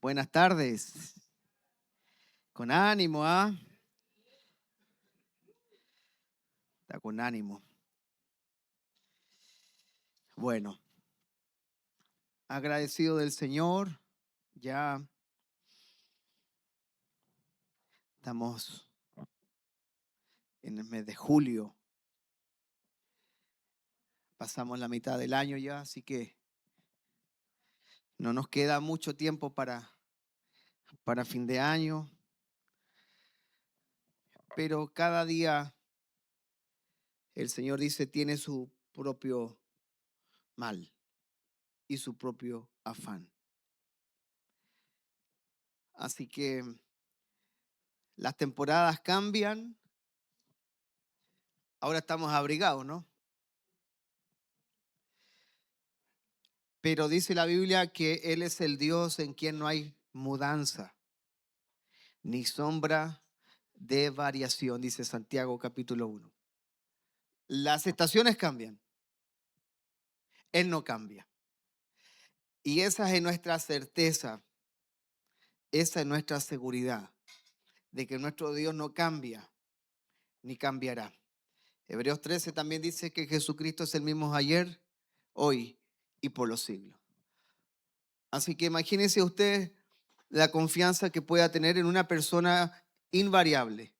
Buenas tardes. Con ánimo, ¿ah? Está con ánimo. Bueno, agradecido del Señor. Ya estamos en el mes de julio. Pasamos la mitad del año ya, así que no nos queda mucho tiempo para fin de año. Pero cada día el Señor dice tiene su propio mal y su propio afán. Así que las temporadas cambian. Ahora estamos abrigados, ¿no? Pero dice la Biblia que Él es el Dios en quien no hay mudanza ni sombra de variación, dice Santiago capítulo 1. Las estaciones cambian, Él no cambia. Y esa es nuestra certeza, esa es nuestra seguridad de que nuestro Dios no cambia ni cambiará. Hebreos 13 también dice que Jesucristo es el mismo ayer, hoy y por los siglos. Así que imagínese usted la confianza que pueda tener en una persona invariable.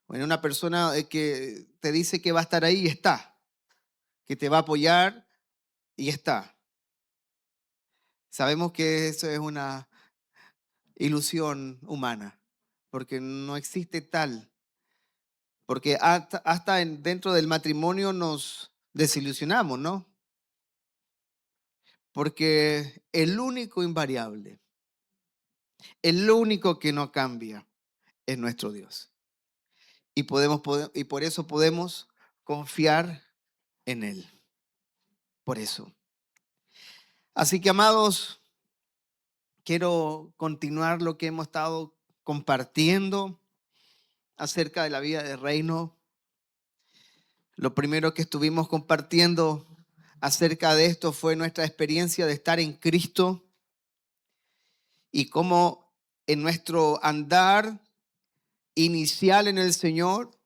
O en una persona que te dice que va a estar ahí y está. Que te va a apoyar y está. Sabemos que eso es una ilusión humana, porque no existe tal. Porque hasta dentro del matrimonio nos desilusionamos, ¿no? Porque el único invariable, el único que no cambia es nuestro Dios. Y por eso podemos confiar en Él. Por eso. Así que, amados, quiero continuar lo que hemos estado compartiendo acerca de la vida del reino. Lo primero que estuvimos compartiendo acerca de esto fue nuestra experiencia de estar en Cristo y cómo en nuestro andar inicial en el Señor,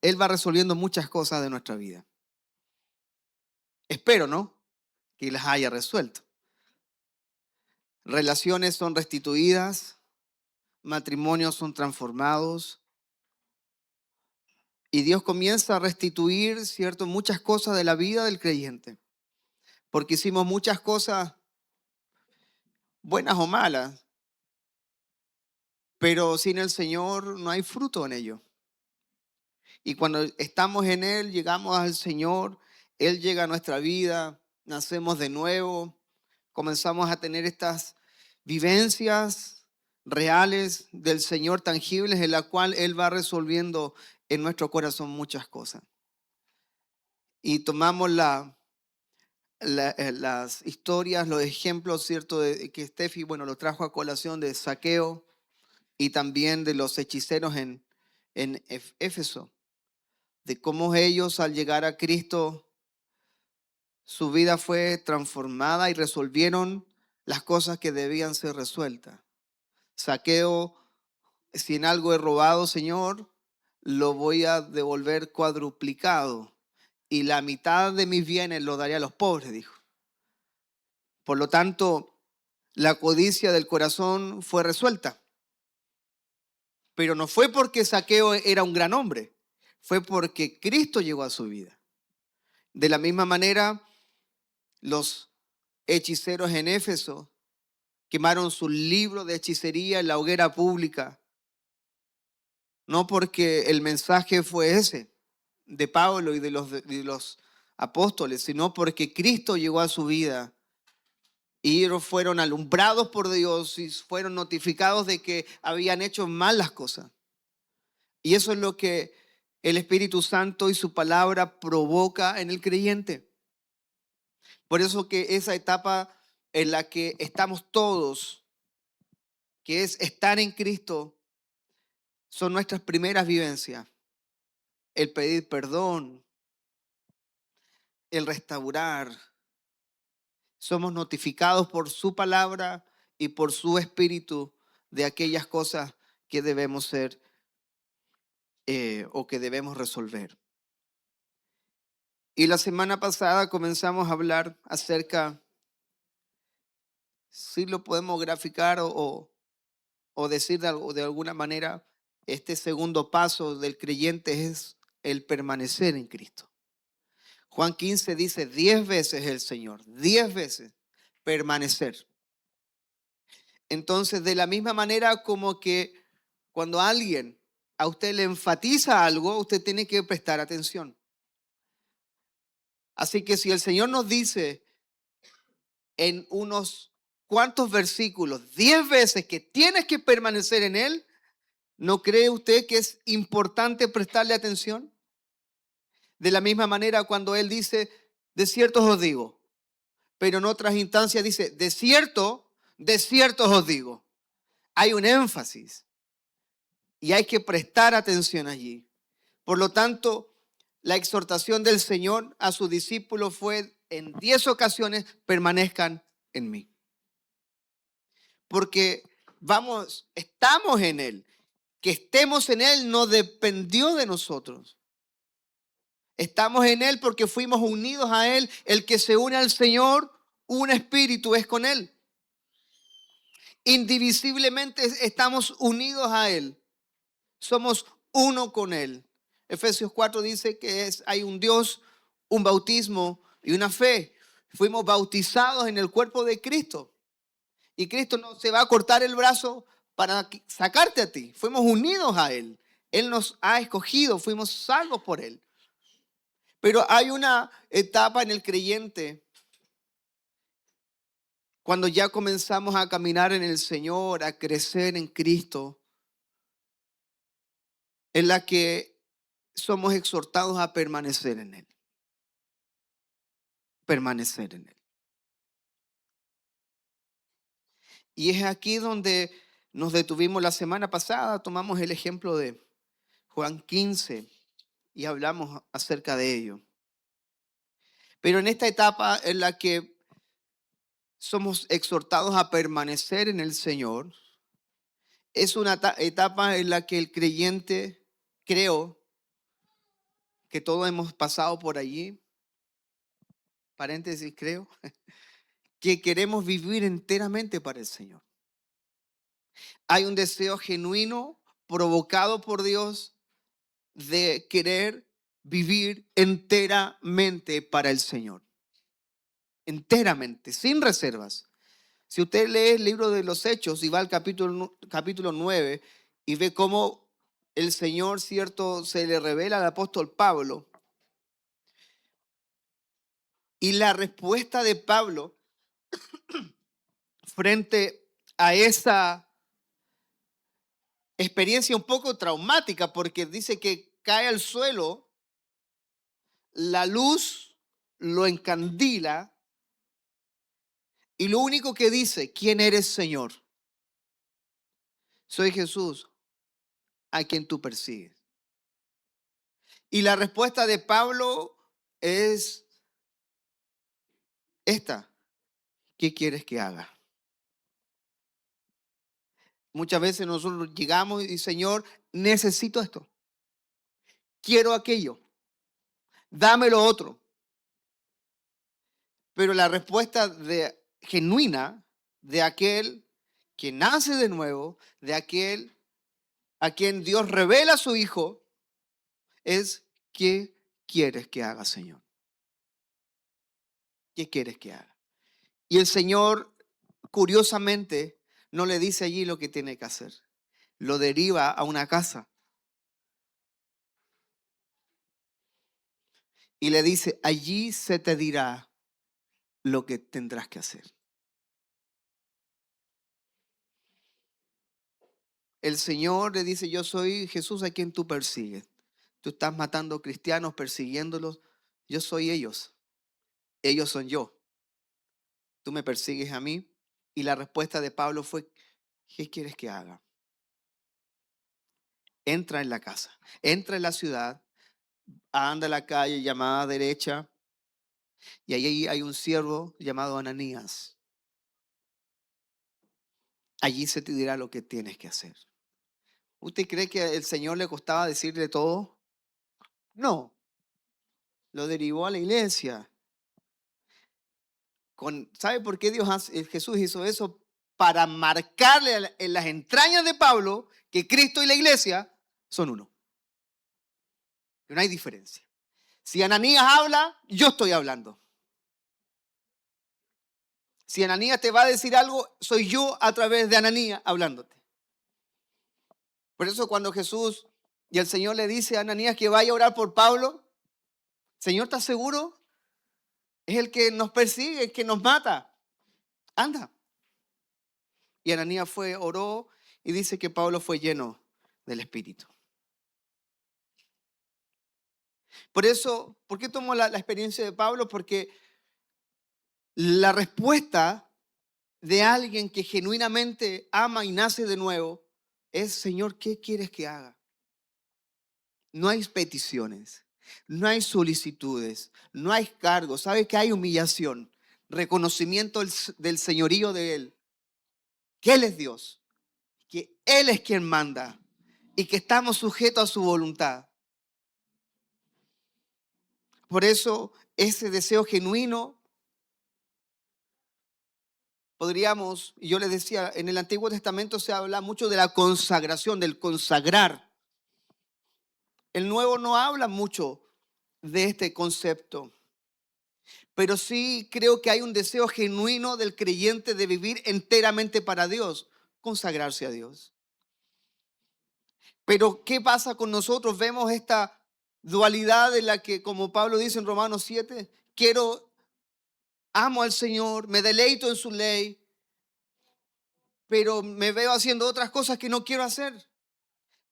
Él va resolviendo muchas cosas de nuestra vida. Espero, ¿no?, que las haya resuelto. Relaciones son restituidas, matrimonios son transformados, y Dios comienza a restituir, ¿cierto?, muchas cosas de la vida del creyente. Porque hicimos muchas cosas buenas o malas, pero sin el Señor no hay fruto en ello. Y cuando estamos en Él, llegamos al Señor, Él llega a nuestra vida, nacemos de nuevo, comenzamos a tener estas vivencias reales del Señor, tangibles, en la cual Él va resolviendo en nuestro corazón muchas cosas. Y tomamos las historias, los ejemplos, ¿cierto?, de que Steffi, bueno, lo trajo a colación de Zaqueo y también de los hechiceros en Éfeso, de cómo ellos al llegar a Cristo, su vida fue transformada y resolvieron las cosas que debían ser resueltas. Zaqueo, si en algo he robado, Señor, lo voy a devolver cuadruplicado y la mitad de mis bienes lo daré a los pobres, dijo. Por lo tanto, la codicia del corazón fue resuelta. Pero no fue porque Zaqueo era un gran hombre, fue porque Cristo llegó a su vida. De la misma manera, los hechiceros en Éfeso quemaron su libro de hechicería en la hoguera pública. No porque el mensaje fue ese de Pablo y de los apóstoles, sino porque Cristo llegó a su vida. Y ellos fueron alumbrados por Dios y fueron notificados de que habían hecho mal las cosas. Y eso es lo que el Espíritu Santo y su palabra provoca en el creyente. Por eso que esa etapa en la que estamos todos, que es estar en Cristo, son nuestras primeras vivencias. El pedir perdón, el restaurar, Somos notificados por su palabra y por su espíritu de aquellas cosas que debemos ser o que debemos resolver. Y la semana pasada comenzamos a hablar acerca, si lo podemos graficar o decir de alguna manera, este segundo paso del creyente es el permanecer en Cristo. Juan 15 dice 10 veces el Señor, 10 veces permanecer. Entonces, de la misma manera como que cuando alguien a usted le enfatiza algo, usted tiene que prestar atención. Así que si el Señor nos dice en unos cuantos versículos, 10 veces que tienes que permanecer en Él, ¿no cree usted que es importante prestarle atención? De la misma manera cuando Él dice, de cierto os digo, pero en otras instancias dice, de cierto os digo. Hay un énfasis y hay que prestar atención allí. Por lo tanto, la exhortación del Señor a sus discípulos fue en 10 ocasiones, permanezcan en mí. Porque estamos en Él. Que estemos en Él no dependió de nosotros. Estamos en Él porque fuimos unidos a Él. El que se une al Señor, un espíritu es con Él. Indivisiblemente estamos unidos a Él. Somos uno con Él. Efesios 4 dice que hay un Dios, un bautismo y una fe. Fuimos bautizados en el cuerpo de Cristo. Y Cristo no se va a cortar el brazo para sacarte a ti. Fuimos unidos a Él. Él nos ha escogido, fuimos salvos por Él. Pero hay una etapa en el creyente cuando ya comenzamos a caminar en el Señor, a crecer en Cristo, en la que somos exhortados a permanecer en Él. Permanecer en Él. Y es aquí donde nos detuvimos la semana pasada, tomamos el ejemplo de Juan 15 y hablamos acerca de ello. Pero en esta etapa en la que somos exhortados a permanecer en el Señor, es una etapa en la que el creyente, creo que todos hemos pasado por allí, paréntesis creo, que queremos vivir enteramente para el Señor. Hay un deseo genuino provocado por Dios de querer vivir enteramente para el Señor. Enteramente, sin reservas. Si usted lee el libro de los Hechos y va al capítulo 9 y ve cómo el Señor, cierto, se le revela al apóstol Pablo, y la respuesta de Pablo frente a esa experiencia un poco traumática, porque dice que cae al suelo, la luz lo encandila y lo único que dice, ¿quién eres, Señor? Soy Jesús, a quien tú persigues. Y la respuesta de Pablo es esta: ¿qué quieres que haga? Muchas veces nosotros llegamos y, Señor, necesito esto, quiero aquello, dame lo otro. Pero la respuesta genuina de aquel que nace de nuevo, de aquel a quien Dios revela a su Hijo, es: ¿qué quieres que haga, Señor? ¿Qué quieres que haga? Y el Señor, curiosamente, no le dice allí lo que tiene que hacer. Lo deriva a una casa. Y le dice, allí se te dirá lo que tendrás que hacer. El Señor le dice, yo soy Jesús a quien tú persigues. Tú estás matando cristianos, persiguiéndolos. Yo soy ellos. Ellos son yo. Tú me persigues a mí. Y la respuesta de Pablo fue, ¿qué quieres que haga? Entra en la casa, entra en la ciudad, anda a la calle llamada derecha Y ahí hay un siervo llamado Ananías. Allí se te dirá lo que tienes que hacer. ¿Usted cree que el Señor le costaba decirle todo? No, lo derivó a la iglesia. ¿Sabe por qué Jesús hizo eso? Para marcarle en las entrañas de Pablo que Cristo y la iglesia son uno. Que no hay diferencia. Si Ananías habla, yo estoy hablando. Si Ananías te va a decir algo, soy yo a través de Ananías hablándote. Por eso cuando Jesús y el Señor le dice a Ananías que vaya a orar por Pablo, Señor, ¿estás seguro? Es el que nos persigue, el que nos mata. Anda. Y Ananías fue, oró y dice que Pablo fue lleno del Espíritu. Por eso, ¿por qué tomo la experiencia de Pablo? Porque la respuesta de alguien que genuinamente ama y nace de nuevo es, Señor, ¿qué quieres que haga? No hay peticiones, no hay solicitudes, no hay cargos. ¿Sabe que hay humillación? Reconocimiento del señorío de Él, que Él es Dios, que Él es quien manda y que estamos sujetos a su voluntad. Por eso ese deseo genuino, podríamos, y yo les decía, en el Antiguo Testamento se habla mucho de la consagración, del consagrar. El Nuevo no habla mucho de este concepto, pero sí creo que hay un deseo genuino del creyente de vivir enteramente para Dios, consagrarse a Dios. Pero ¿qué pasa con nosotros? Vemos esta dualidad en la que, como Pablo dice en Romanos 7, amo al Señor, me deleito en su ley, pero me veo haciendo otras cosas que no quiero hacer.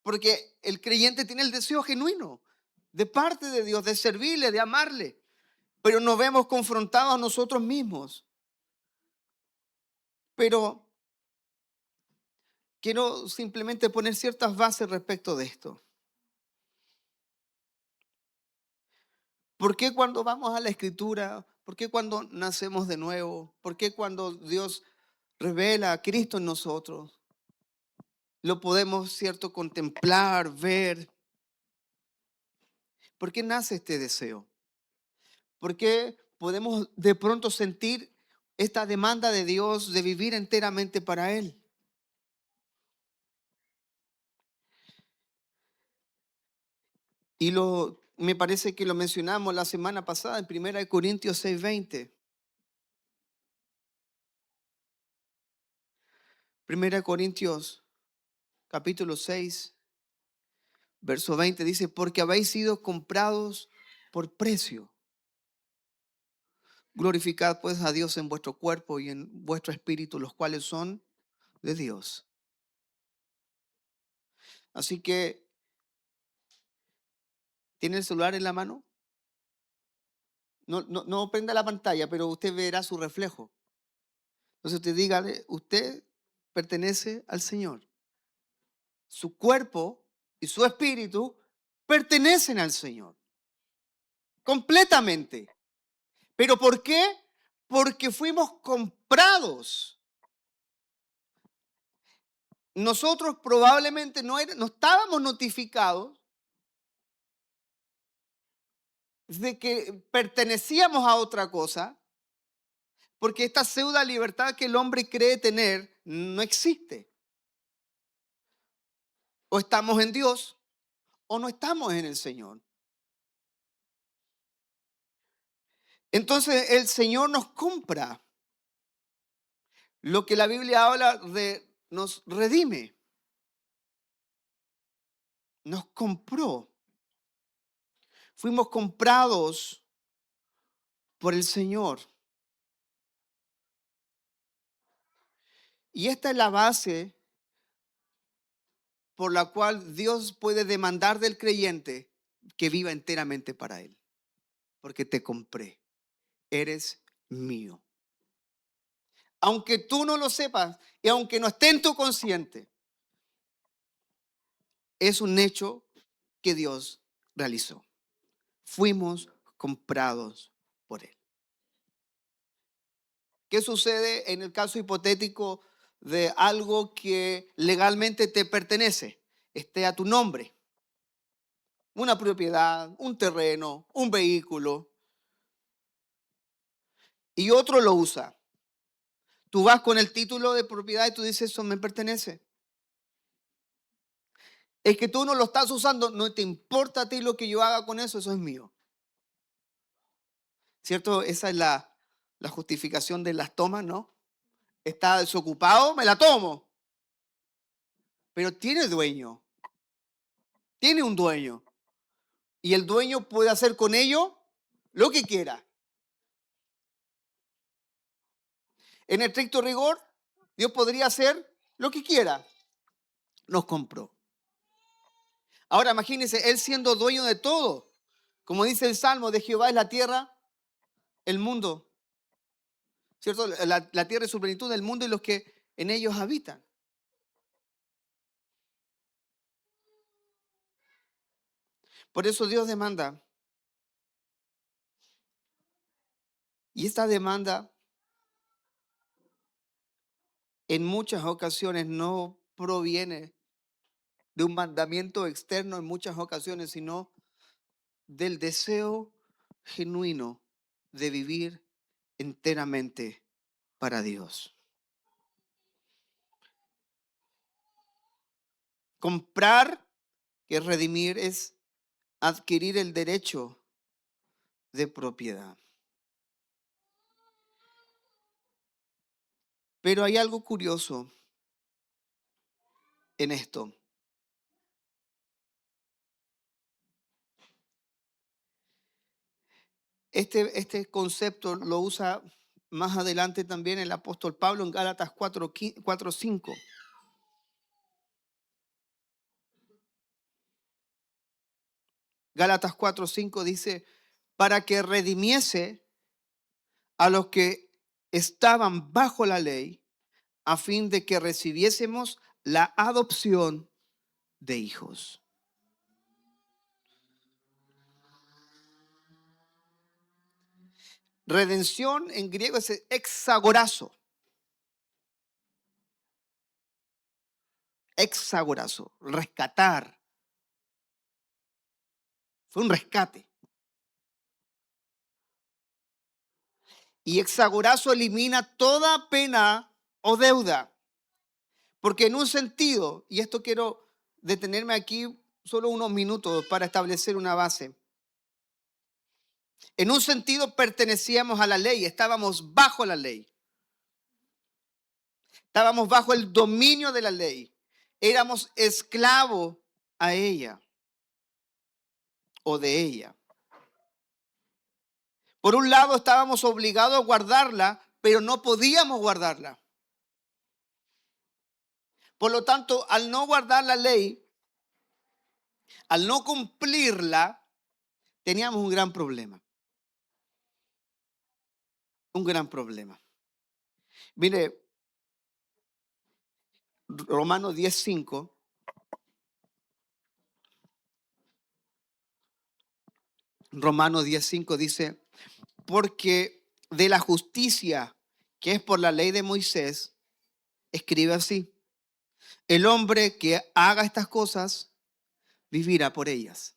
Porque el creyente tiene el deseo genuino de parte de Dios, de servirle, de amarle, pero nos vemos confrontados a nosotros mismos. Pero quiero simplemente poner ciertas bases respecto de esto. ¿Por qué cuando vamos a la Escritura? ¿Por qué cuando nacemos de nuevo? ¿Por qué cuando Dios revela a Cristo en nosotros? Lo podemos, cierto, contemplar, ver. ¿Por qué nace este deseo? ¿Por qué podemos de pronto sentir esta demanda de Dios de vivir enteramente para Él? Me parece que lo mencionamos la semana pasada en 1 Corintios 6:20. 1 Corintios capítulo 6, verso 20 dice, porque habéis sido comprados por precio. Glorificad pues a Dios en vuestro cuerpo y en vuestro espíritu, los cuales son de Dios. Así que, ¿tiene el celular en la mano? No prenda la pantalla, pero usted verá su reflejo. Entonces usted dígale, usted pertenece al Señor. Su cuerpo y su espíritu pertenecen al Señor. Completamente. ¿Pero por qué? Porque fuimos comprados. Nosotros probablemente no estábamos notificados de que pertenecíamos a otra cosa, porque esta pseudo libertad que el hombre cree tener no existe. O estamos en Dios o no estamos en el Señor. Entonces el Señor nos compra. Lo que la Biblia habla de nos redime. Nos compró. Fuimos comprados por el Señor. Y esta es la base por la cual Dios puede demandar del creyente que viva enteramente para Él. Porque te compré. Eres mío. Aunque tú no lo sepas y aunque no esté en tu consciente, es un hecho que Dios realizó. Fuimos comprados por Él. ¿Qué sucede en el caso hipotético de algo que legalmente te pertenece? Esté a tu nombre. Una propiedad, un terreno, un vehículo, y otro lo usa. Tú vas con el título de propiedad y tú dices, eso me pertenece. Es que tú no lo estás usando, no te importa a ti lo que yo haga con eso, eso es mío. ¿Cierto? Esa es la justificación de las tomas, ¿no? Está desocupado, me la tomo. Pero tiene dueño, tiene un dueño. Y el dueño puede hacer con ello lo que quiera. En estricto rigor, Dios podría hacer lo que quiera. Nos compró. Ahora imagínense, Él siendo dueño de todo. Como dice el Salmo, de Jehová es la tierra, el mundo. ¿Cierto? La tierra es su plenitud, el mundo y los que en ellos habitan. Por eso Dios demanda. Y esta demanda en muchas ocasiones no proviene de un mandamiento externo en muchas ocasiones, sino del deseo genuino de vivir enteramente para Dios. Comprar, que es redimir, es adquirir el derecho de propiedad. Pero hay algo curioso en esto. Este concepto lo usa más adelante también el apóstol Pablo en Gálatas 4:5. Gálatas 4:5 dice, para que redimiese a los que estaban bajo la ley, a fin de que recibiésemos la adopción de hijos. Redención en griego es exagorazo. Exagorazo, rescatar. Fue un rescate. Y exagorazo elimina toda pena o deuda. Porque en un sentido, y esto quiero detenerme aquí solo unos minutos para establecer una base. En un sentido pertenecíamos a la ley, estábamos bajo la ley. Estábamos bajo el dominio de la ley. Éramos esclavos a ella o de ella. Por un lado estábamos obligados a guardarla, pero no podíamos guardarla. Por lo tanto, al no guardar la ley, al no cumplirla, teníamos un gran problema. Un gran problema. Mire, Romanos 10:5. Romanos 10:5 dice, porque de la justicia que es por la ley de Moisés, escribe así, el hombre que haga estas cosas vivirá por ellas.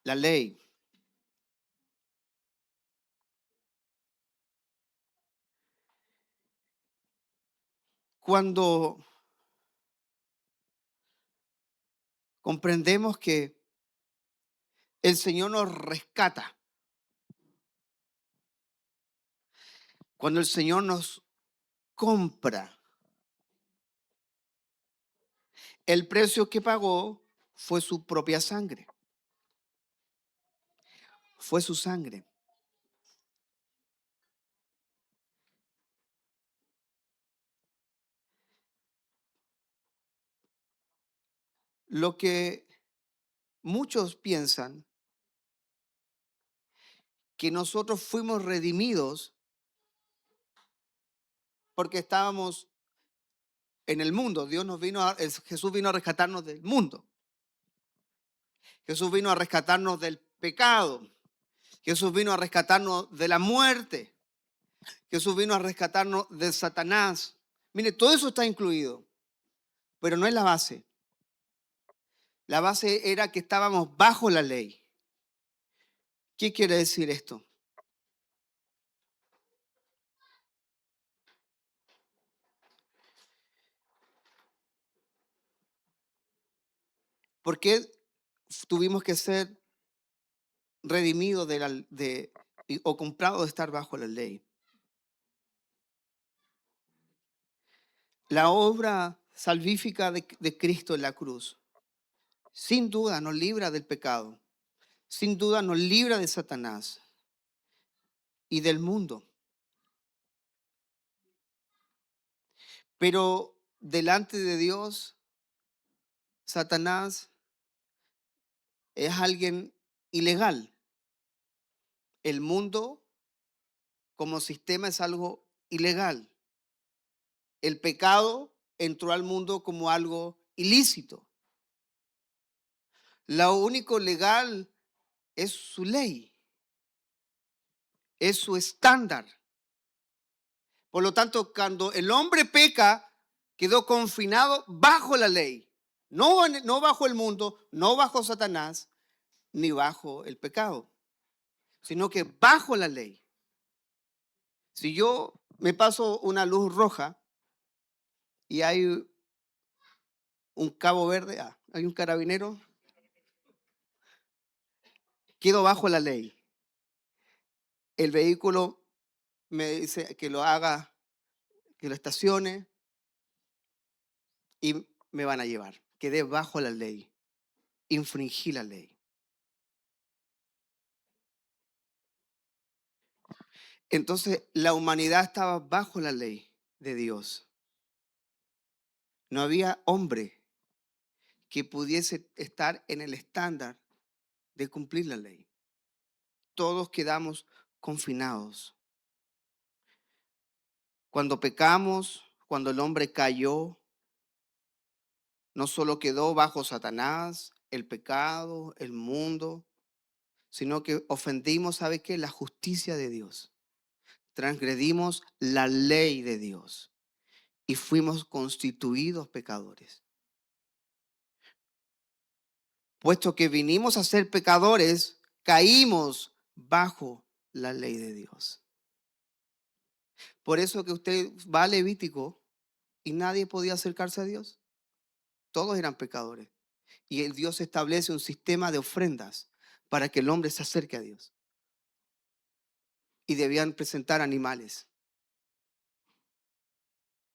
La ley. Cuando comprendemos que el Señor nos rescata, cuando el Señor nos compra, el precio que pagó fue su propia sangre. Fue su sangre. Lo que muchos piensan que nosotros fuimos redimidos porque estábamos en el mundo. Jesús vino a rescatarnos del mundo. Jesús vino a rescatarnos del pecado. Jesús vino a rescatarnos de la muerte. Jesús vino a rescatarnos de Satanás. Mire, todo eso está incluido, pero no es la base. La base era que estábamos bajo la ley. ¿Qué quiere decir esto? ¿Por qué tuvimos que ser redimidos o comprados de estar bajo la ley? La obra salvífica de Cristo en la cruz, sin duda nos libra del pecado, sin duda nos libra de Satanás y del mundo. Pero delante de Dios, Satanás es alguien ilegal. El mundo como sistema es algo ilegal. El pecado entró al mundo como algo ilícito. Lo único legal es su ley, es su estándar. Por lo tanto, cuando el hombre peca, quedó confinado bajo la ley. No bajo el mundo, no bajo Satanás, ni bajo el pecado, sino que bajo la ley. Si yo me paso una luz roja y hay un cabo verde, hay un carabinero, quedo bajo la ley. El vehículo me dice que lo haga, que lo estacione y me van a llevar. Quedé bajo la ley, infringí la ley. Entonces la humanidad estaba bajo la ley de Dios. No había hombre que pudiese estar en el estándar de cumplir la ley. Todos quedamos confinados. Cuando pecamos, cuando el hombre cayó, no solo quedó bajo Satanás, el pecado, el mundo, sino que ofendimos, ¿sabe qué? La justicia de Dios. Transgredimos la ley de Dios y fuimos constituidos pecadores. Puesto que vinimos a ser pecadores, caímos bajo la ley de Dios. Por eso que usted va a Levítico y nadie podía acercarse a Dios. Todos eran pecadores. Y el Dios establece un sistema de ofrendas para que el hombre se acerque a Dios. Y debían presentar animales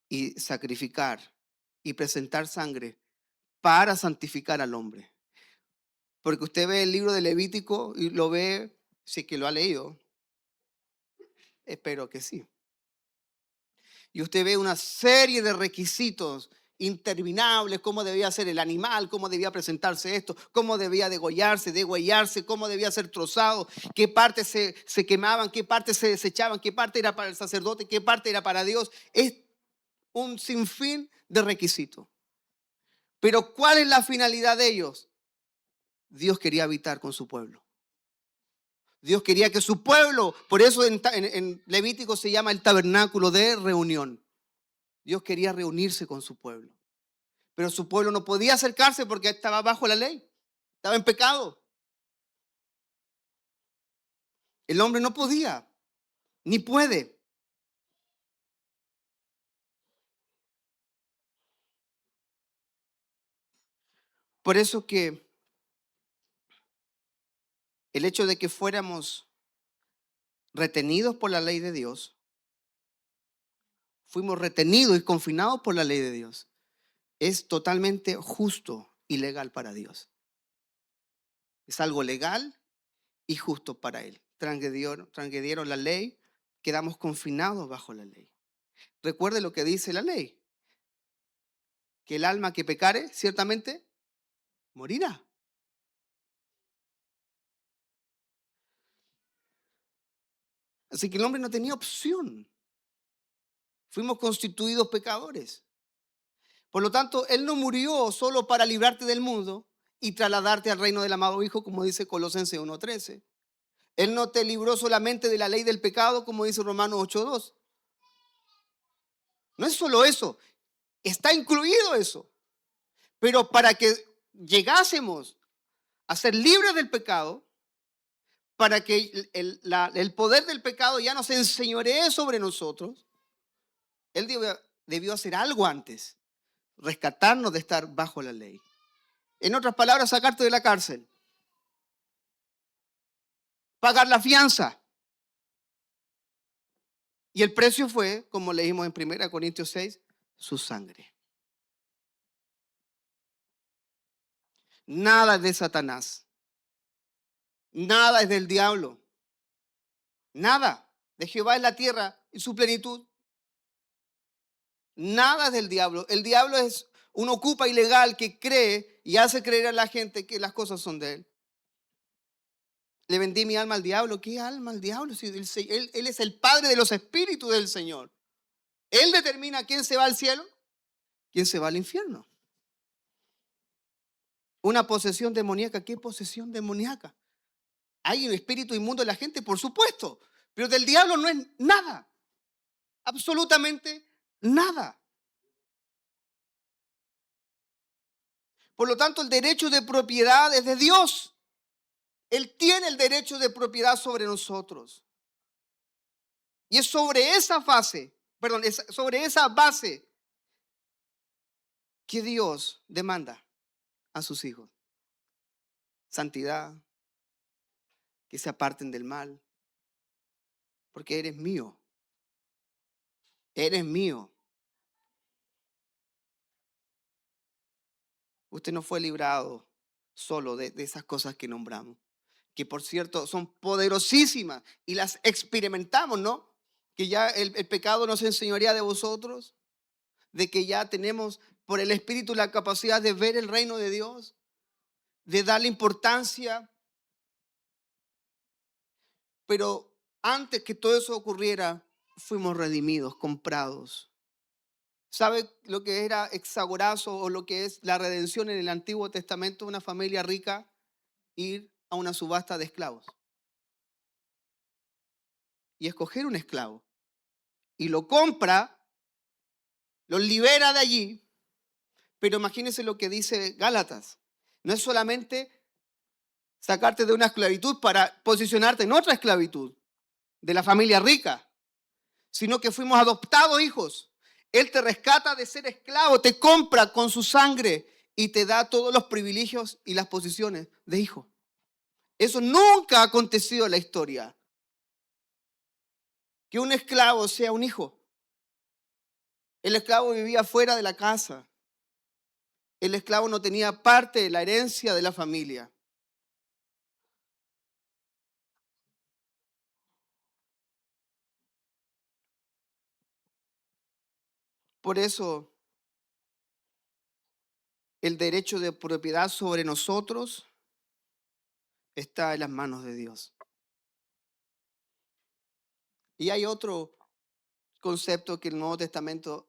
y sacrificar y presentar sangre para santificar al hombre. Porque usted ve el libro de Levítico y lo ve, si que lo ha leído, espero que sí. Y usted ve una serie de requisitos interminables, cómo debía ser el animal, cómo debía presentarse esto, cómo debía degüellarse, cómo debía ser trozado, qué partes se quemaban, qué partes se desechaban, qué parte era para el sacerdote, qué parte era para Dios. Es un sinfín de requisitos. Pero ¿cuál es la finalidad de ellos? Dios quería habitar con su pueblo. Dios quería que su pueblo, por eso en Levítico se llama el tabernáculo de reunión. Dios quería reunirse con su pueblo. Pero su pueblo no podía acercarse porque estaba bajo la ley. Estaba en pecado. El hombre no podía, ni puede. Por eso que el hecho de que fuéramos retenidos por la ley de Dios, fuimos retenidos y confinados por la ley de Dios, es totalmente justo y legal para Dios. Es algo legal y justo para Él. Transgredieron la ley, quedamos confinados bajo la ley. Recuerde lo que dice la ley, que el alma que pecare ciertamente morirá. Así que el hombre no tenía opción. Fuimos constituidos pecadores. Por lo tanto, Él no murió solo para librarte del mundo y trasladarte al reino del amado Hijo, como dice Colosenses 1:13. Él no te libró solamente de la ley del pecado, como dice Romanos 8:2. No es solo eso, está incluido eso. Pero para que llegásemos a ser libres del pecado, para que el poder del pecado ya no se enseñoree sobre nosotros, Él debió hacer algo antes, rescatarnos de estar bajo la ley. En otras palabras, sacarte de la cárcel, pagar la fianza. Y el precio fue, como leímos en 1 Corintios 6, su sangre. Nada es de Satanás. Nada es del diablo. Nada. De Jehová es la tierra y su plenitud. Nada es del diablo. El diablo es un ocupa ilegal que cree y hace creer a la gente que las cosas son de él. Le vendí mi alma al diablo. ¿Qué alma al diablo? Si él es el padre de los espíritus del Señor. Él determina quién se va al cielo, quién se va al infierno. Una posesión demoníaca. ¿Qué posesión demoníaca? ¿Hay un espíritu inmundo en la gente? Por supuesto. Pero del diablo no es nada. Absolutamente nada. Por lo tanto, el derecho de propiedad es de Dios. Él tiene el derecho de propiedad sobre nosotros. Y es sobre esa base, sobre esa base que Dios demanda a sus hijos. Santidad, que se aparten del mal, porque eres mío. Eres mío. Usted no fue librado solo de esas cosas que nombramos, que por cierto son poderosísimas y las experimentamos, ¿no? Que ya el pecado nos enseñoría de vosotros, de que ya tenemos por el Espíritu la capacidad de ver el reino de Dios, de darle importancia. Pero antes que todo eso ocurriera, fuimos redimidos, comprados. ¿Sabe lo que era hexagorazo o lo que es la redención en el Antiguo Testamento? Una familia rica ir a una subasta de esclavos y escoger un esclavo. Y lo compra, lo libera de allí. Pero imagínense lo que dice Gálatas. No es solamente sacarte de una esclavitud para posicionarte en otra esclavitud, de la familia rica, sino que fuimos adoptados hijos. Él te rescata de ser esclavo, te compra con su sangre y te da todos los privilegios y las posiciones de hijo. Eso nunca ha acontecido en la historia. Que un esclavo sea un hijo. El esclavo vivía fuera de la casa. El esclavo no tenía parte de la herencia de la familia. Por eso el derecho de propiedad sobre nosotros está en las manos de Dios. Y hay otro concepto que el Nuevo Testamento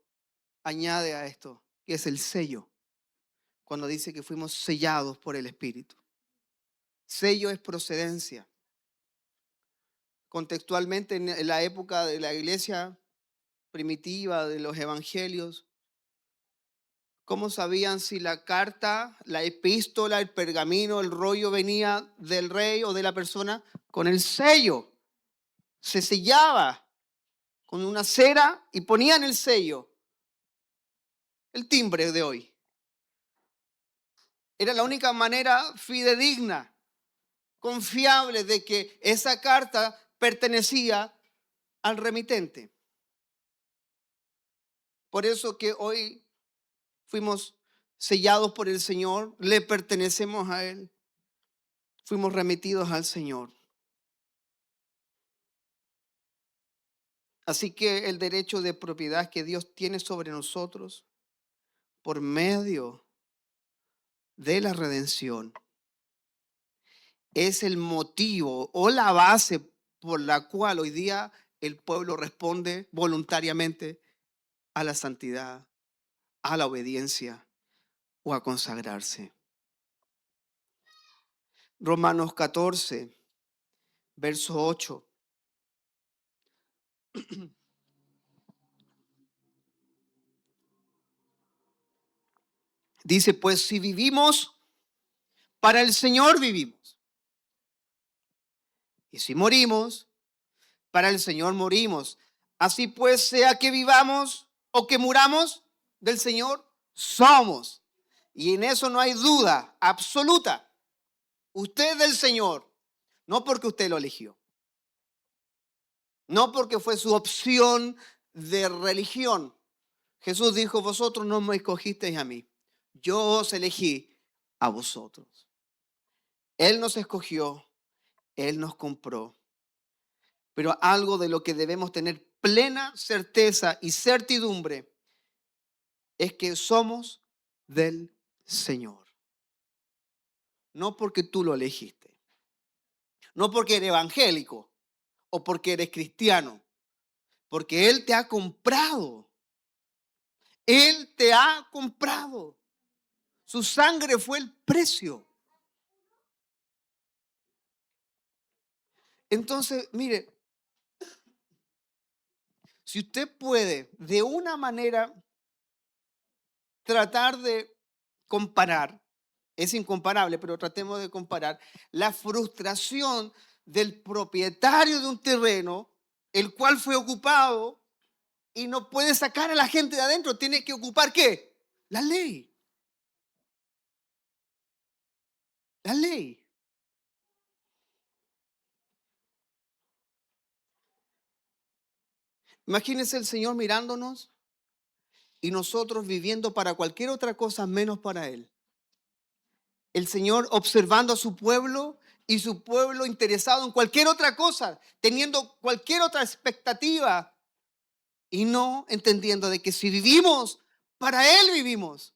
añade a esto, que es el sello, cuando dice que fuimos sellados por el Espíritu. Sello es procedencia. Contextualmente en la época de la iglesia primitiva, de los evangelios, ¿cómo sabían si la carta, la epístola, el pergamino, el rollo venía del rey o de la persona? Con el sello. Se sellaba con una cera y ponían el sello. El timbre de hoy. Era la única manera fidedigna, confiable de que esa carta pertenecía al remitente. Por eso que hoy fuimos sellados por el Señor, le pertenecemos a Él, fuimos remitidos al Señor. Así que el derecho de propiedad que Dios tiene sobre nosotros por medio de la redención es el motivo o la base por la cual hoy día el pueblo responde voluntariamente a la santidad, a la obediencia o a consagrarse. Romanos 14, verso 8. Dice, pues si vivimos, para el Señor vivimos. Y si morimos, para el Señor morimos. Así pues, sea que vivamos o que muramos, del Señor somos. Y en eso no hay duda absoluta. Usted es del Señor, no porque usted lo eligió, no porque fue su opción de religión. Jesús dijo, vosotros no me escogisteis a mí, yo os elegí a vosotros. Él nos escogió, Él nos compró. Pero algo de lo que debemos tener plena certeza y certidumbre es que somos del Señor. No porque tú lo elegiste, no porque eres evangélico o porque eres cristiano, porque Él te ha comprado. Él te ha comprado. Su sangre fue el precio. Entonces, mire, si usted puede de una manera tratar de comparar, es incomparable, pero tratemos de comparar la frustración del propietario de un terreno, el cual fue ocupado y no puede sacar a la gente de adentro, tiene que ocupar ¿qué? La ley. La ley. Imagínense el Señor mirándonos y nosotros viviendo para cualquier otra cosa menos para Él. El Señor observando a su pueblo y su pueblo interesado en cualquier otra cosa, teniendo cualquier otra expectativa y no entendiendo de que si vivimos, para Él vivimos.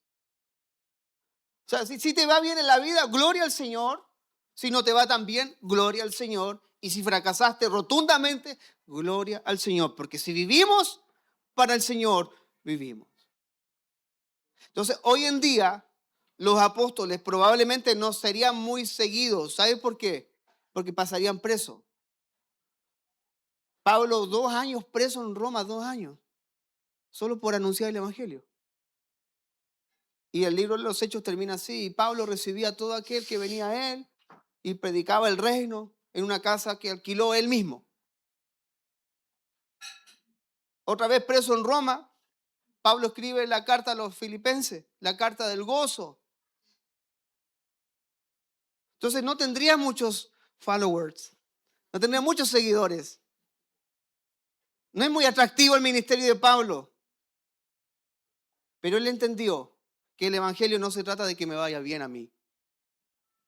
O sea, si te va bien en la vida, gloria al Señor. Si no te va tan bien, gloria al Señor. Y si fracasaste rotundamente, gloria al Señor. Porque si vivimos, para el Señor vivimos. Entonces, hoy en día, los apóstoles probablemente no serían muy seguidos. ¿Sabe por qué? Porque pasarían presos. Pablo, 2 años preso en Roma, 2 años, solo por anunciar el Evangelio. Y el libro de los Hechos termina así. Y Pablo recibía a todo aquel que venía a él y predicaba el reino en una casa que alquiló él mismo. Otra vez preso en Roma, Pablo escribe la carta a los filipenses, la carta del gozo. Entonces no tendría muchos followers, no tendría muchos seguidores. No es muy atractivo el ministerio de Pablo, pero él entendió que el evangelio no se trata de que me vaya bien a mí.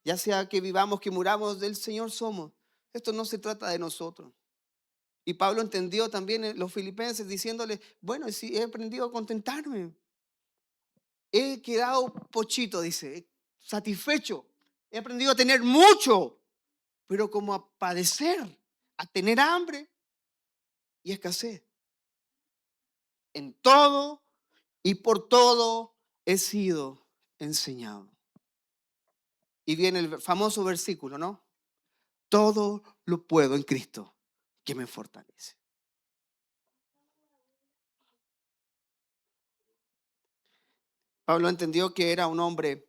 Ya sea que vivamos, que muramos, del Señor somos. Esto no se trata de nosotros. Y Pablo entendió también en los filipenses diciéndole, bueno, si he aprendido a contentarme. He quedado pochito, dice, satisfecho. He aprendido a tener mucho, pero como a padecer, a tener hambre y escasez. En todo y por todo he sido enseñado. Y viene el famoso versículo, ¿no? Todo lo puedo en Cristo que me fortalece. Pablo entendió que era un hombre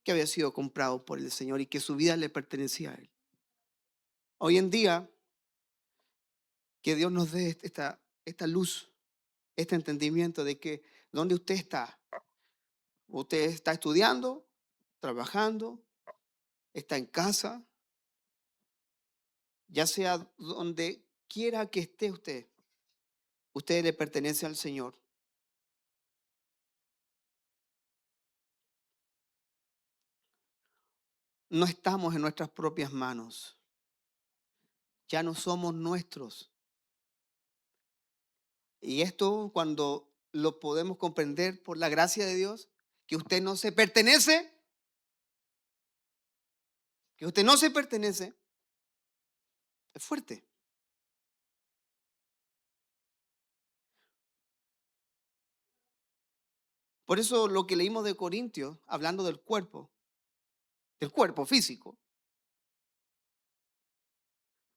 que había sido comprado por el Señor y que su vida le pertenecía a Él. Hoy en día, que Dios nos dé esta luz, este entendimiento de que donde usted está estudiando, trabajando, está en casa, ya sea donde quiera que esté usted le pertenece al Señor. No estamos en nuestras propias manos, ya no somos nuestros. Y esto cuando lo podemos comprender por la gracia de Dios, que usted no se pertenece, que usted no se pertenece, es fuerte. Por eso lo que leímos de Corintios, hablando del cuerpo físico,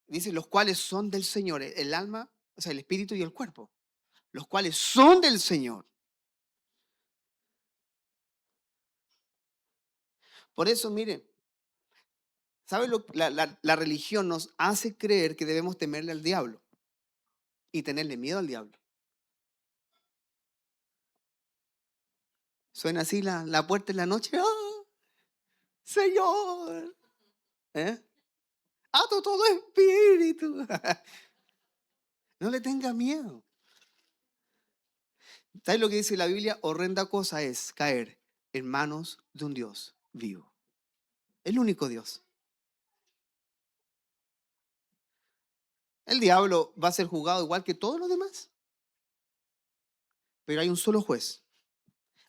Dice, los cuales son del Señor, el alma, o sea, el espíritu y el cuerpo, los cuales son del Señor. Por eso, miren, ¿sabe la religión nos hace creer que debemos temerle al diablo y tenerle miedo al diablo? Suena así la puerta en la noche. ¡Ah, Señor! ¿Eh? Ato todo espíritu. No le tenga miedo. ¿Sabes lo que dice la Biblia? Horrenda cosa es caer en manos de un Dios vivo. El único Dios. El diablo va a ser juzgado igual que todos los demás. Pero hay un solo juez.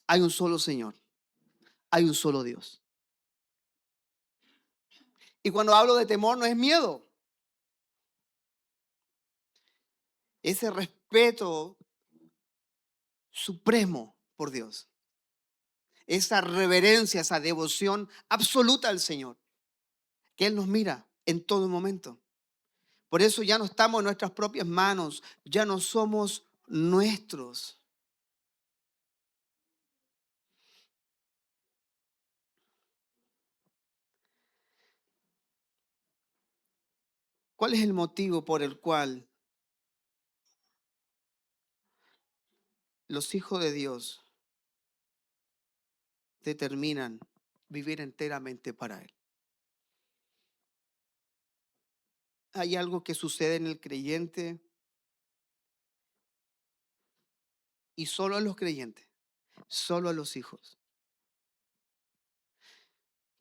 Hay un solo Señor. Hay un solo Dios. Y cuando hablo de temor no es miedo. Ese respeto supremo por Dios. Esa reverencia, esa devoción absoluta al Señor. Que Él nos mira en todo momento. Por eso ya no estamos en nuestras propias manos. Ya no somos nuestros. ¿Cuál es el motivo por el cual los hijos de Dios determinan vivir enteramente para Él? Hay algo que sucede en el creyente y solo a los creyentes, solo a los hijos,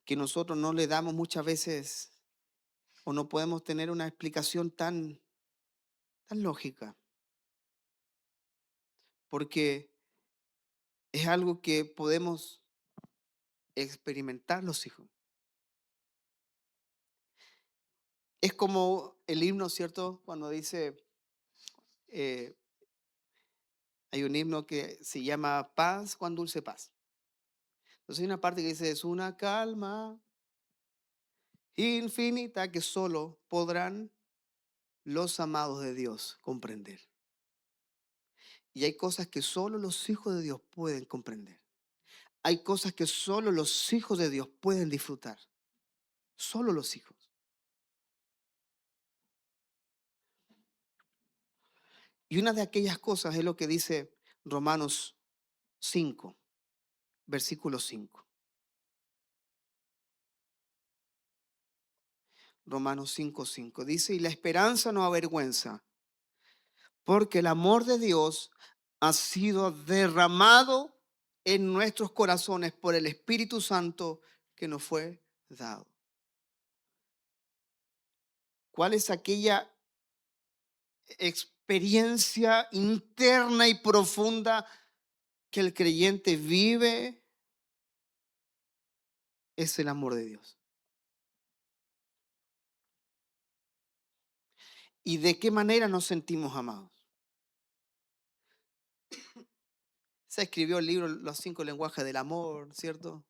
que nosotros no le damos muchas veces o no podemos tener una explicación tan lógica, porque es algo que podemos experimentar los hijos. Es como el himno, ¿cierto? Cuando dice, eh, hay un himno que se llama Paz, cuán dulce paz. Entonces hay una parte que dice, es una calma infinita que solo podrán los amados de Dios comprender. Y hay cosas que solo los hijos de Dios pueden comprender. Hay cosas que solo los hijos de Dios pueden disfrutar. Solo los hijos. Y una de aquellas cosas es lo que dice Romanos 5, versículo 5. Romanos 5, 5. Dice, y la esperanza no avergüenza, porque el amor de Dios ha sido derramado en nuestros corazones por el Espíritu Santo que nos fue dado. ¿Cuál es aquella experiencia interna y profunda que el creyente vive? Es el amor de Dios. ¿Y de qué manera nos sentimos amados? Se escribió el libro Los 5 lenguajes del amor, ¿cierto?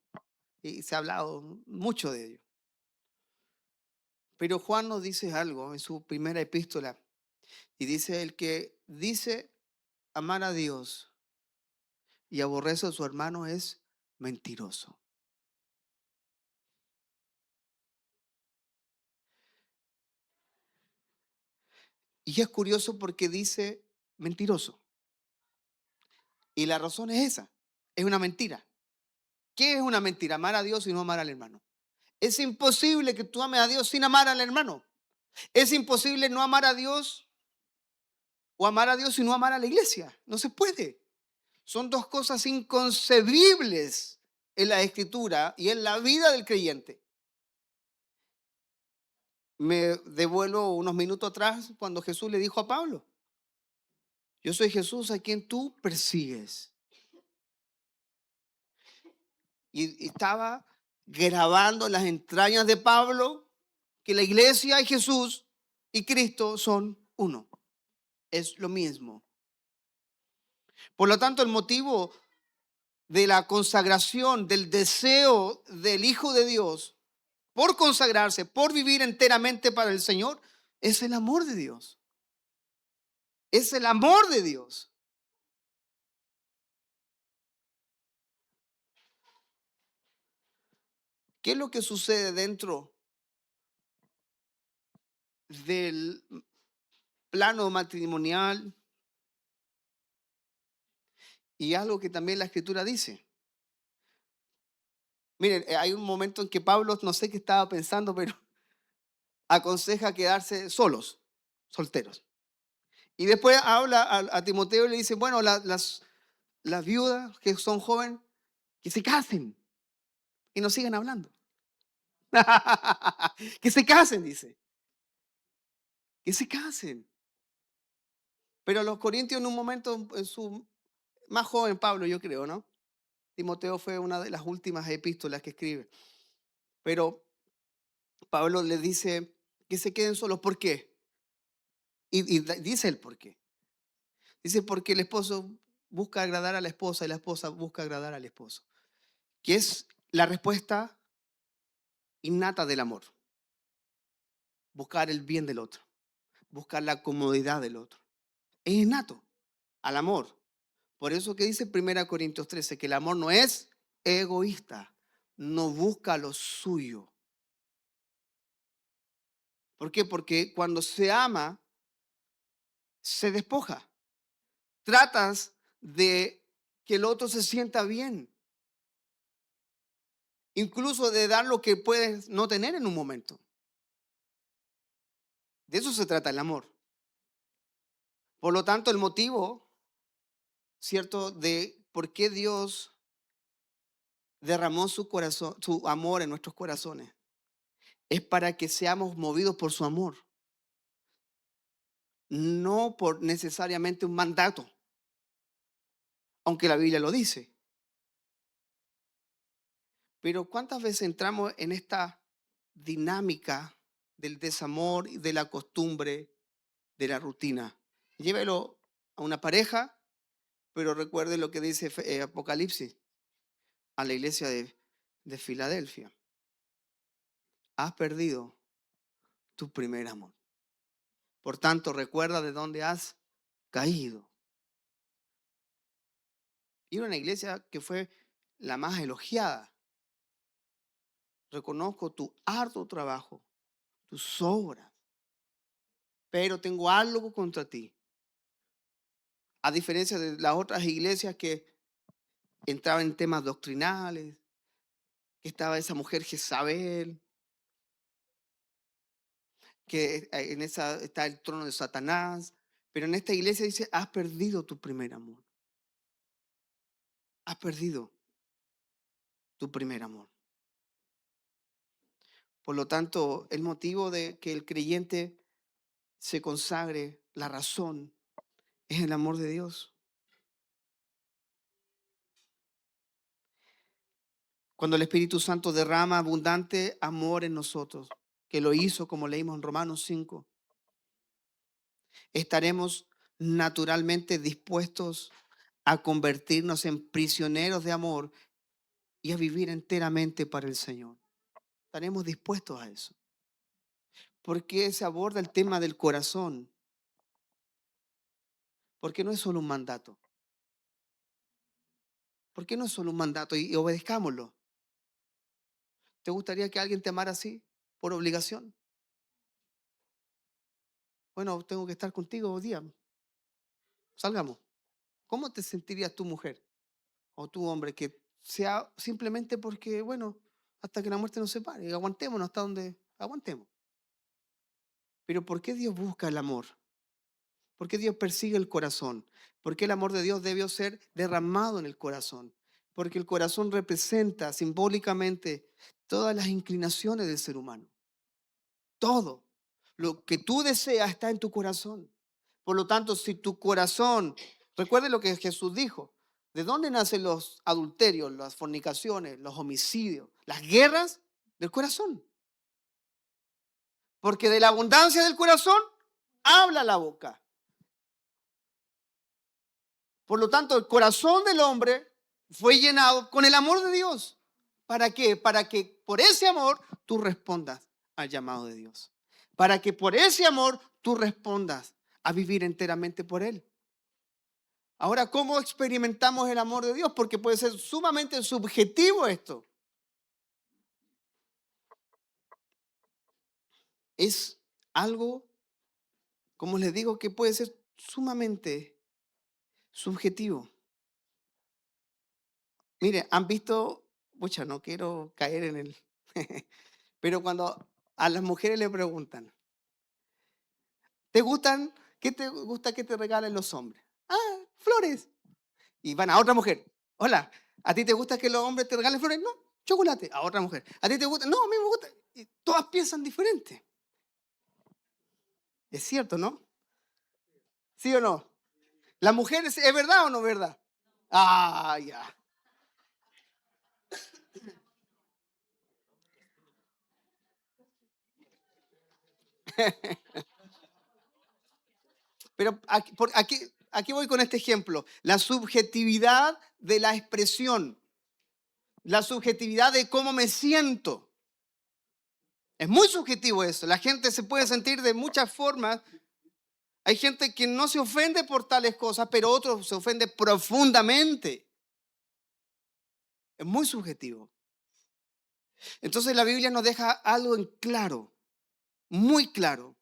Y se ha hablado mucho de ello. Pero Juan nos dice algo en su primera epístola. Y dice, el que dice amar a Dios y aborrece a su hermano es mentiroso. Y es curioso porque dice mentiroso. Y la razón es esa. Es una mentira. ¿Qué es una mentira? Amar a Dios y no amar al hermano. Es imposible que tú ames a Dios sin amar al hermano. Es imposible no amar a Dios o amar a Dios y no amar a la iglesia. No se puede. Son dos cosas inconcebibles en la escritura y en la vida del creyente. Me devuelvo unos minutos atrás cuando Jesús le dijo a Pablo, yo soy Jesús a quien tú persigues. Y estaba grabando las entrañas de Pablo que la iglesia y Jesús y Cristo son uno. Es lo mismo. Por lo tanto, el motivo de la consagración, del deseo del Hijo de Dios por consagrarse, por vivir enteramente para el Señor, Es el amor de Dios. Es el amor de Dios. ¿Qué es lo que sucede dentro del plano matrimonial? Y algo que también la Escritura dice. Miren, hay un momento en que Pablo, no sé qué estaba pensando, pero aconseja quedarse solos, solteros. Y después habla a Timoteo y le dice, bueno, las viudas que son jóvenes, que se casen y no sigan hablando. Que se casen, dice. Que se casen. Pero los corintios en un momento, en su más joven Pablo, yo creo, ¿no? Timoteo fue una de las últimas epístolas que escribe. Pero Pablo les dice que se queden solos. ¿Por qué? Y dice el por qué. Dice porque el esposo busca agradar a la esposa y la esposa busca agradar al esposo. Que es la respuesta innata del amor. Buscar el bien del otro. Buscar la comodidad del otro. Es innato al amor. Por eso que dice 1 Corintios 13 que el amor no es egoísta. No busca lo suyo. ¿Por qué? Porque cuando se ama, se despoja. Tratas de que el otro se sienta bien. Incluso de dar lo que puedes no tener en un momento. De eso se trata el amor. Por lo tanto, el motivo, ¿cierto?, de por qué Dios derramó su corazón, su amor en nuestros corazones, es para que seamos movidos por su amor, no por necesariamente un mandato, aunque la Biblia lo dice. Pero ¿cuántas veces entramos en esta dinámica del desamor y de la costumbre, de la rutina? Llévelo a una pareja, pero recuerde lo que dice Apocalipsis a la iglesia de Filadelfia. Has perdido tu primer amor. Por tanto, recuerda de dónde has caído. Y era una iglesia que fue la más elogiada. Reconozco tu arduo trabajo, tus obras, pero tengo algo contra ti. A diferencia de las otras iglesias que entraban en temas doctrinales, que estaba esa mujer Jezabel, que en esa está el trono de Satanás, pero en esta iglesia dice, has perdido tu primer amor. Has perdido tu primer amor. Por lo tanto, el motivo de que el creyente se consagre, la razón, es el amor de Dios. Cuando el Espíritu Santo derrama abundante amor en nosotros, que lo hizo como leímos en Romanos 5, estaremos naturalmente dispuestos a convertirnos en prisioneros de amor y a vivir enteramente para el Señor. Estaremos dispuestos a eso. Porque se aborda el tema del corazón. Porque no es solo un mandato. Porque no es solo un mandato y obedezcámoslo. ¿Te gustaría que alguien te amara así? ¿Por obligación? Bueno, tengo que estar contigo hoy día. Salgamos. ¿Cómo te sentirías tu mujer o tu hombre que sea simplemente porque, bueno, hasta que la muerte nos separe? Aguantémonos hasta donde aguantemos. Pero ¿por qué Dios busca el amor? ¿Por qué Dios persigue el corazón? ¿Por qué el amor de Dios debió ser derramado en el corazón? Porque el corazón representa simbólicamente todas las inclinaciones del ser humano. Todo. Lo que tú deseas está en tu corazón. Por lo tanto, si tu corazón, recuerde lo que Jesús dijo, ¿de dónde nacen los adulterios, las fornicaciones, los homicidios, las guerras? Del corazón. Porque de la abundancia del corazón habla la boca. Por lo tanto, el corazón del hombre fue llenado con el amor de Dios. ¿Para qué? Para que por ese amor tú respondas al llamado de Dios. para que por ese amor tú respondas a vivir enteramente por Él. Ahora, ¿cómo experimentamos el amor de Dios? Porque puede ser sumamente subjetivo esto. Es algo, como les digo, que puede ser sumamente subjetivo. Mire, han visto, pucha, no quiero caer en el, pero cuando a las mujeres le preguntan, ¿te gustan? ¿Qué te gusta que te regalen los hombres? Ah, flores. Y van a otra mujer. Hola, ¿a ti te gusta que los hombres te regalen flores? No, chocolate. A otra mujer. ¿A ti te gusta? No, a mí me gusta. Y todas piensan diferente. Es cierto, ¿no? ¿Sí o no? ¿La mujer es verdad o no verdad? Ah, ya. Pero aquí voy con este ejemplo. La subjetividad de la expresión. La subjetividad de cómo me siento. Es muy subjetivo eso. La gente se puede sentir de muchas formas. Hay gente que no se ofende por tales cosas, pero otros se ofende profundamente. Es muy subjetivo. Entonces la Biblia nos deja algo en claro, muy claro.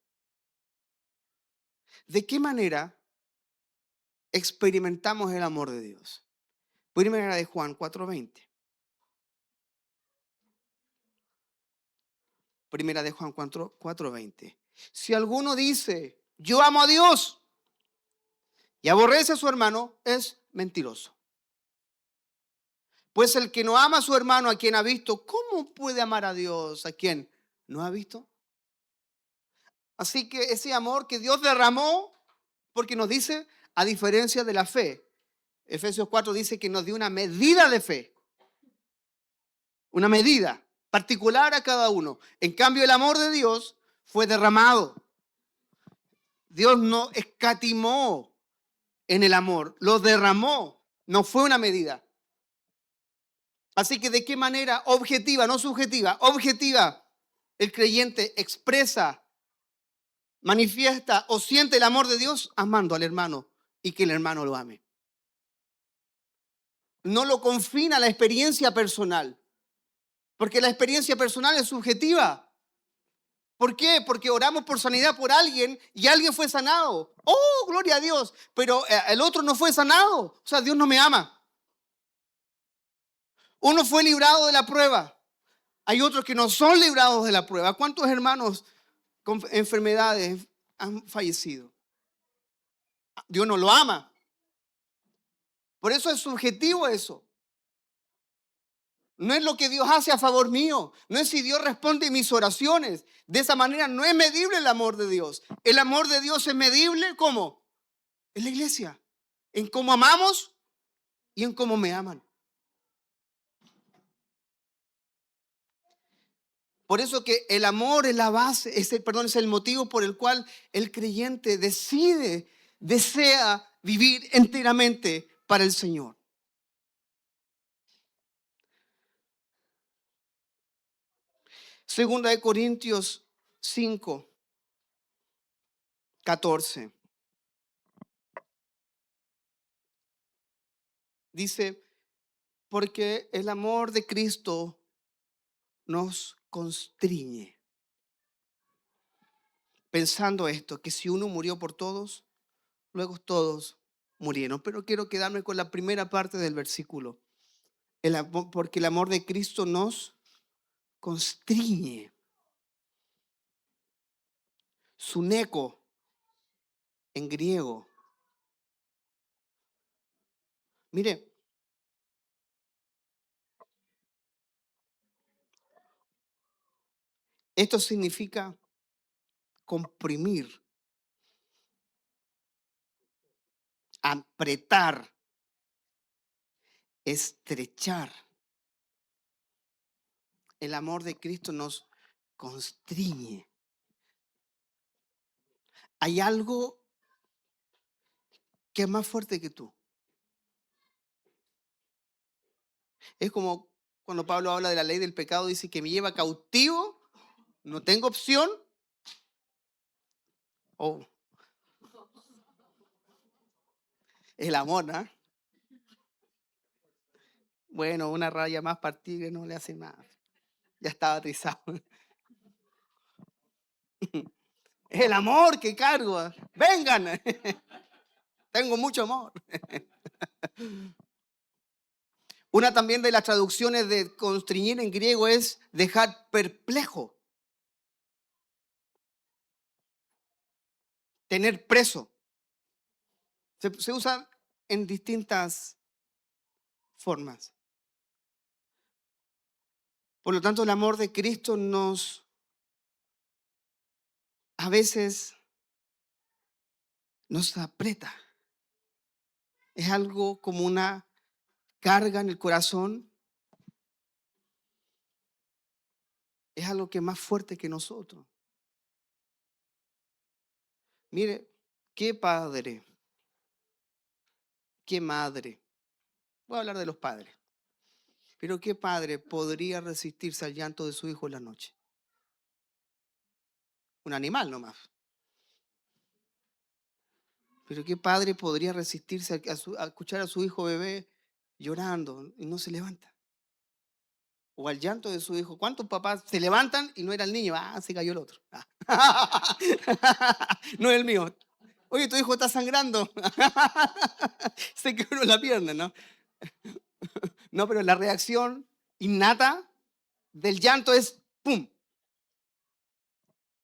¿De qué manera experimentamos el amor de Dios? Primera de Juan 4:20. Primera de Juan 4:20. Si alguno dice, yo amo a Dios y aborrece a su hermano, es mentiroso. Pues el que no ama a su hermano a quien ha visto, ¿cómo puede amar a Dios a quien no ha visto? Así que ese amor que Dios derramó, porque nos dice, a diferencia de la fe, Efesios 4 dice que nos dio una medida de fe, una medida particular a cada uno. En cambio, el amor de Dios fue derramado. Dios no escatimó en el amor, lo derramó, no fue una medida. Así que de qué manera objetiva, no subjetiva, objetiva, el creyente expresa, manifiesta o siente el amor de Dios amando al hermano y que el hermano lo ame. No lo confina a la experiencia personal, porque la experiencia personal es subjetiva. ¿Por qué? Porque oramos por sanidad por alguien y alguien fue sanado. ¡Oh, gloria a Dios! Pero el otro no fue sanado. O sea, Dios no me ama. Uno fue librado de la prueba. Hay otros que no son librados de la prueba. ¿Cuántos hermanos con enfermedades han fallecido? Dios no lo ama. Por eso es subjetivo eso. No es lo que Dios hace a favor mío. No es si Dios responde mis oraciones. De esa manera no es medible el amor de Dios. El amor de Dios es medible, ¿cómo? En la iglesia. En cómo amamos y en cómo me aman. Por eso que el amor es la base, es el motivo por el cual el creyente desea vivir enteramente para el Señor. Segunda de Corintios 5:14. Dice, porque el amor de Cristo nos constriñe. Pensando esto, que si uno murió por todos, luego todos murieron. Pero quiero quedarme con la primera parte del versículo. Porque el amor de Cristo nos constriñe. Suneko en griego. Mire, esto significa comprimir, apretar, estrechar. El amor de Cristo nos constriñe. Hay algo que es más fuerte que tú. Es como cuando Pablo habla de la ley del pecado, dice que me lleva cautivo, no tengo opción, Oh, el amor, ¿no? Bueno, una raya más para el tigre no le hace nada. Ya estaba atizado. Es el amor que cargo. Vengan. Tengo mucho amor. Una también de las traducciones de constreñir en griego es dejar perplejo, tener preso. Se usa en distintas formas. Por lo tanto, el amor de Cristo a veces nos aprieta. Es algo como una carga en el corazón. Es algo que es más fuerte que nosotros. Mire, qué padre, qué madre. Voy a hablar de los padres. Pero qué padre podría resistirse al llanto de su hijo en la noche. Un animal nomás. Pero qué padre podría resistirse a escuchar a su hijo bebé llorando y no se levanta. O al llanto de su hijo. ¿Cuántos papás se levantan y no era el niño? Ah, se cayó el otro. Ah. No es el mío. Oye, tu hijo está sangrando. Se quebró la pierna, ¿no? No, pero la reacción innata del llanto es ¡pum!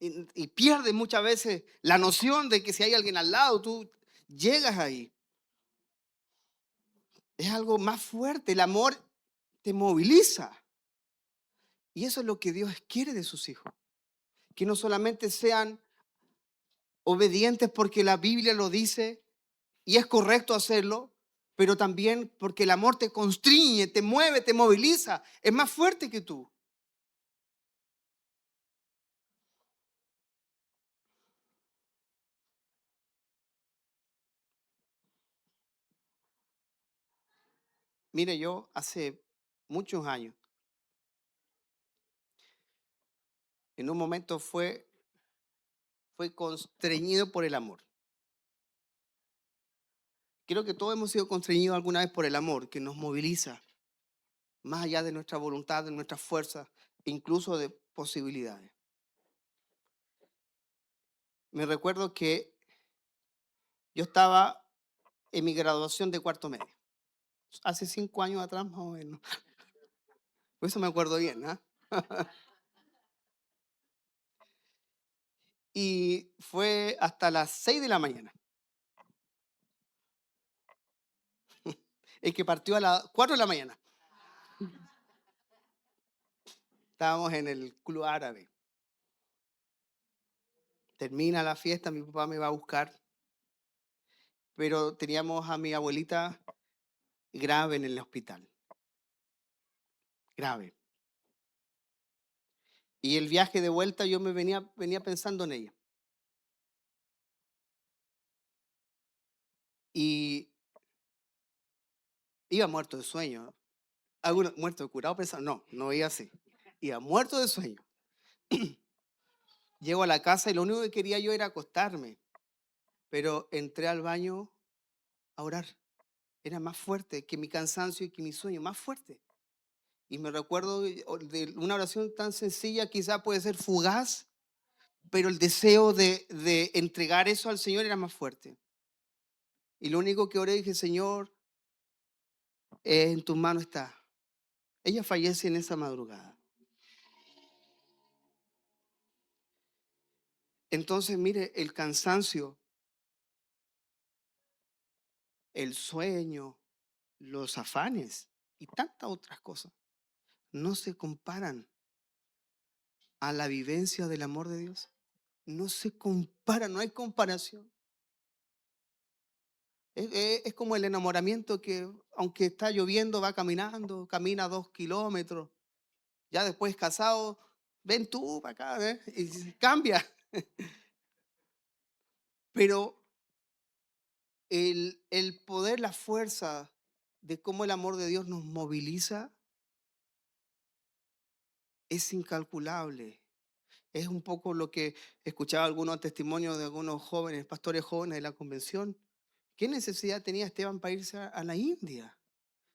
Y pierde muchas veces la noción de que si hay alguien al lado, tú llegas ahí. Es algo más fuerte. El amor te moviliza. Y eso es lo que Dios quiere de sus hijos. Que no solamente sean obedientes porque la Biblia lo dice y es correcto hacerlo, pero también porque el amor te constriñe, te mueve, te moviliza. Es más fuerte que tú. Mire, yo hace muchos años, en un momento fue constreñido por el amor. Creo que todos hemos sido constreñidos alguna vez por el amor, que nos moviliza, más allá de nuestra voluntad, de nuestras fuerzas, incluso de posibilidades. Me recuerdo que yo estaba en mi graduación de cuarto medio, hace 5 años atrás más o menos. Por eso me acuerdo bien, ¿ah? Y fue hasta las 6 de la mañana. El que partió a las 4 de la mañana. Estábamos en el club árabe. Termina la fiesta, mi papá me va a buscar, pero teníamos a mi abuelita grave en el hospital. Grave. Y el viaje de vuelta yo venía pensando en ella. Y iba muerto de sueño. Algunos muerto de curado pensando, no iba así. Iba muerto de sueño. Llego a la casa y lo único que quería yo era acostarme. Pero entré al baño a orar. Era más fuerte que mi cansancio y que mi sueño, más fuerte. Y me recuerdo de una oración tan sencilla, quizá puede ser fugaz, pero el deseo de entregar eso al Señor era más fuerte. Y lo único que oré, dije, Señor, en tus manos está. Ella fallece en esa madrugada. Entonces, mire, el cansancio, el sueño, los afanes y tantas otras cosas no se comparan a la vivencia del amor de Dios. No se compara, no hay comparación. Es como el enamoramiento que, aunque está lloviendo, va caminando, camina 2 kilómetros. Ya después casado, ven tú para acá, ¿eh? Y cambia. Pero el poder, la fuerza de cómo el amor de Dios nos moviliza es incalculable. Es un poco lo que escuchaba algunos testimonios de algunos jóvenes, pastores jóvenes de la convención. ¿Qué necesidad tenía Esteban para irse a la India?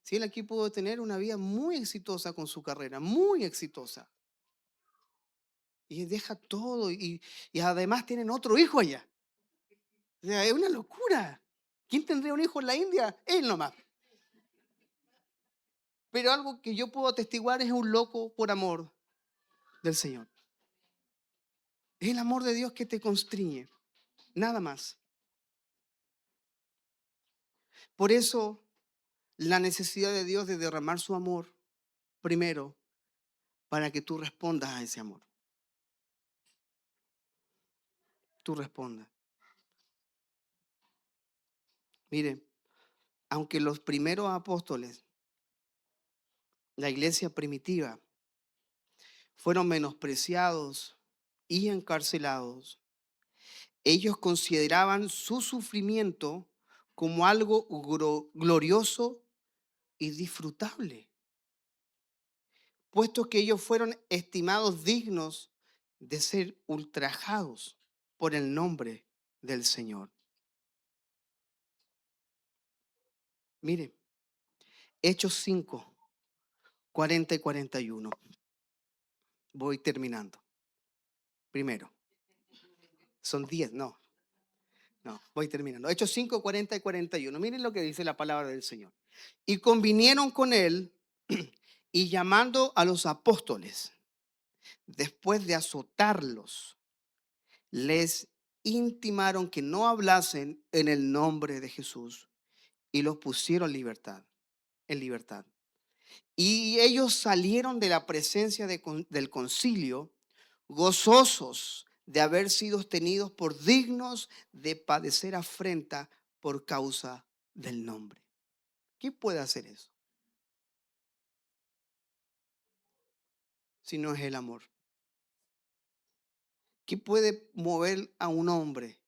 Si él aquí pudo tener una vida muy exitosa con su carrera, muy exitosa. Y deja todo y además tienen otro hijo allá. O sea, es una locura. ¿Quién tendría un hijo en la India? Él nomás. Pero algo que yo puedo atestiguar es un loco por amor del Señor. Es el amor de Dios que te constriñe, nada más. Por eso la necesidad de Dios de derramar su amor primero para que tú respondas a ese amor. Tú respondas. Mire, aunque los primeros apóstoles, la iglesia primitiva, fueron menospreciados y encarcelados, ellos consideraban su sufrimiento como algo glorioso y disfrutable, puesto que ellos fueron estimados dignos de ser ultrajados por el nombre del Señor. Mire, Hechos 5, 40 y 41. Voy terminando. Primero, son 10, no, voy terminando. Hechos 5, 40 y 41. Miren lo que dice la palabra del Señor. Y convinieron con él y llamando a los apóstoles, después de azotarlos, les intimaron que no hablasen en el nombre de Jesús y los pusieron en libertad. Y ellos salieron de la presencia del concilio gozosos de haber sido tenidos por dignos de padecer afrenta por causa del nombre. ¿Qué puede hacer eso si no es el amor? ¿Qué puede mover a un hombre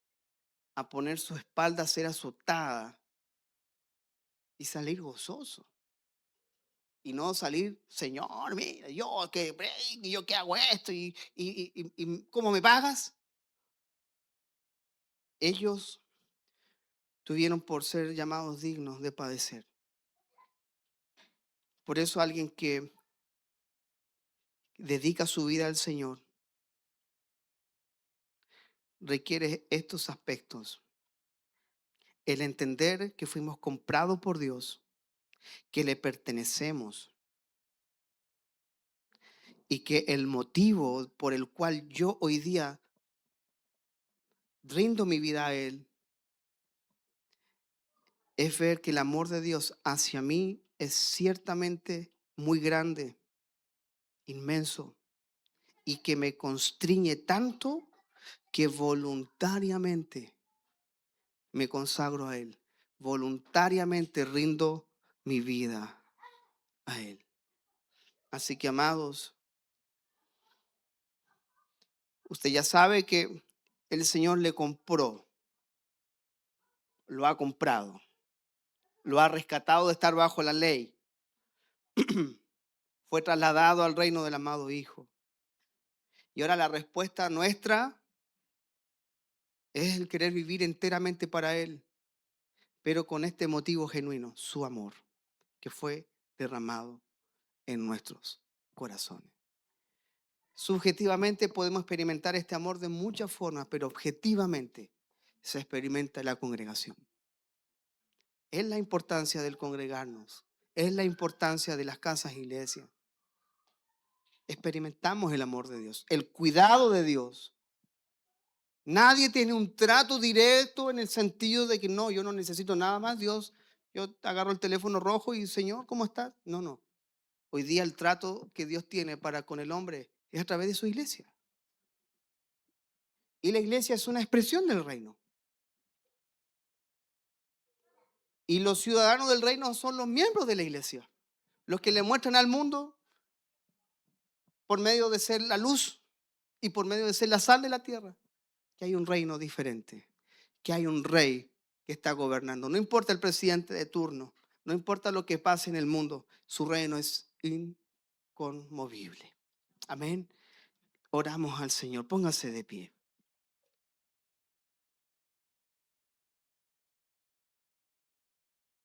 a poner su espalda a ser azotada y salir gozoso? Y no salir, Señor, mira, yo que break, y yo que hago esto, y ¿cómo me pagas? Ellos tuvieron por ser llamados dignos de padecer. Por eso alguien que dedica su vida al Señor requiere estos aspectos. El entender que fuimos comprados por Dios, que le pertenecemos y que el motivo por el cual yo hoy día rindo mi vida a Él es ver que el amor de Dios hacia mí es ciertamente muy grande, inmenso, y que me constriñe tanto que voluntariamente me consagro a Él. Voluntariamente rindo mi vida a Él. Así que, amados, usted ya sabe que el Señor le compró, lo ha comprado, lo ha rescatado de estar bajo la ley. Fue trasladado al reino del amado Hijo. Y ahora la respuesta nuestra es el querer vivir enteramente para Él, pero con este motivo genuino, su amor, que fue derramado en nuestros corazones. Subjetivamente podemos experimentar este amor de muchas formas, pero objetivamente se experimenta en la congregación. Es la importancia del congregarnos, es la importancia de las casas e iglesias. Experimentamos el amor de Dios, el cuidado de Dios. Nadie tiene un trato directo en el sentido de que no, yo no necesito nada más, Dios, yo agarro el teléfono rojo y Señor, ¿cómo estás? No, no. Hoy día el trato que Dios tiene para con el hombre es a través de su iglesia. Y la iglesia es una expresión del reino. Y los ciudadanos del reino son los miembros de la iglesia, los que le muestran al mundo por medio de ser la luz y por medio de ser la sal de la tierra, que hay un reino diferente, que hay un rey que está gobernando. No importa el presidente de turno, no importa lo que pase en el mundo, su reino es inconmovible. Amén. Oramos al Señor. Póngase de pie.